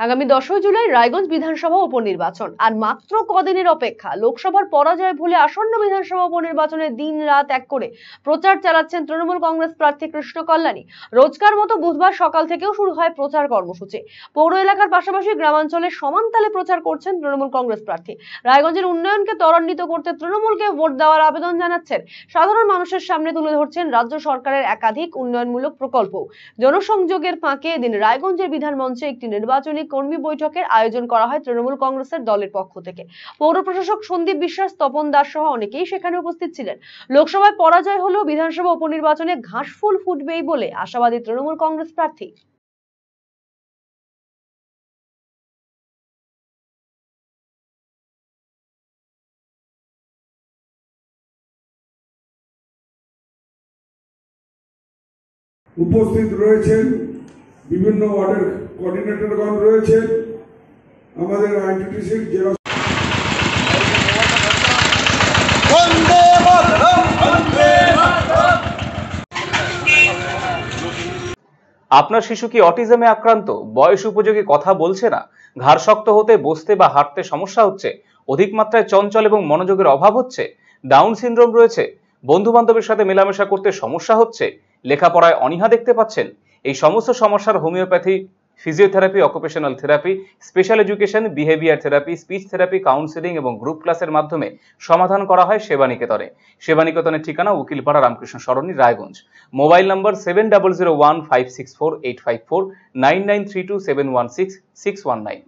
আগামী 10 জুলাই রায়গঞ্জ বিধানসভা উপনির্বাচন আর মাত্র কদিনের অপেক্ষা। লোকসভার পরাজয় ভুলে আসন্ন বিধানসভা উপনির্বাচনে দিন রাত এক করে প্রচার চালাচ্ছেন তৃণমূল কংগ্রেস প্রার্থী কৃষ্ণ কল্যাণী। রোজকার মতো বুধবার সকাল থেকেও শুরু হয় প্রচার কর্মসূচি। পৌর এলাকার পাশাপাশি গ্রামাঞ্চলে সমান তালে প্রচার করছেন তৃণমূল কংগ্রেস প্রার্থী। রায়গঞ্জের উন্নয়নকে ত্বরান্বিত করতে তৃণমূলকে ভোট দেওয়ার আবেদন জানাচ্ছেন। সাধারণ মানুষের সামনে তুলে ধরছেন রাজ্য সরকারের একাধিক উন্নয়নমূলক প্রকল্প। জনসংযোগের ফাঁকে এদিন রায়গঞ্জের বিধান মঞ্চে একটি নির্বাচনী কর্মী বৈঠকের আয়োজন করা হয় তৃণমূল কংগ্রেসের দলের পক্ষ থেকে। পৌর প্রশাসক সন্দীপ বিশ্বাস, তপন দাস সহ অনেকেই সেখানে উপস্থিত ছিলেন। লোকসভায় পরাজয় হলেও বিধানসভা উপনির্বাচনে ঘাসফুল ফুটবেই বলে আশাবাদী তৃণমূল কংগ্রেস প্রার্থী। উপস্থিত রয়েছেন বিভিন্ন ওয়ার্ডের কোঅর্ডিনেটরগণ রয়েছেন, আমাদের আইটিটিসির জেলা। আপনার শিশু কি অটিজমে আক্রান্ত? বয়স উপযোগী কথা বলছে না, ঘাড় শক্ত হতে, বসতে বা হাঁটতে সমস্যা হচ্ছে, অধিক মাত্রায় চঞ্চল এবং মনোযোগের অভাব হচ্ছে, ডাউন সিনড্রোম রয়েছে, বন্ধু বান্ধবের সাথে মেলামেশা করতে সমস্যা হচ্ছে, লেখাপড়ায় অনীহা দেখতে পাচ্ছেন? এই সমস্ত সমস্যার homeopathy, physiotherapy, occupational therapy, special education, behaviour therapy, speech therapy, counselling এবং গ্রুপ ক্লাসের মাধ্যমে সমাধান করা হয় সেবানিকেতনে। সেবানিকেতনের ঠিকানা উকিলপাড়া রামকৃষ্ণ সরণি, রায়গঞ্জ। Mobile number 7001564854, 9932716619।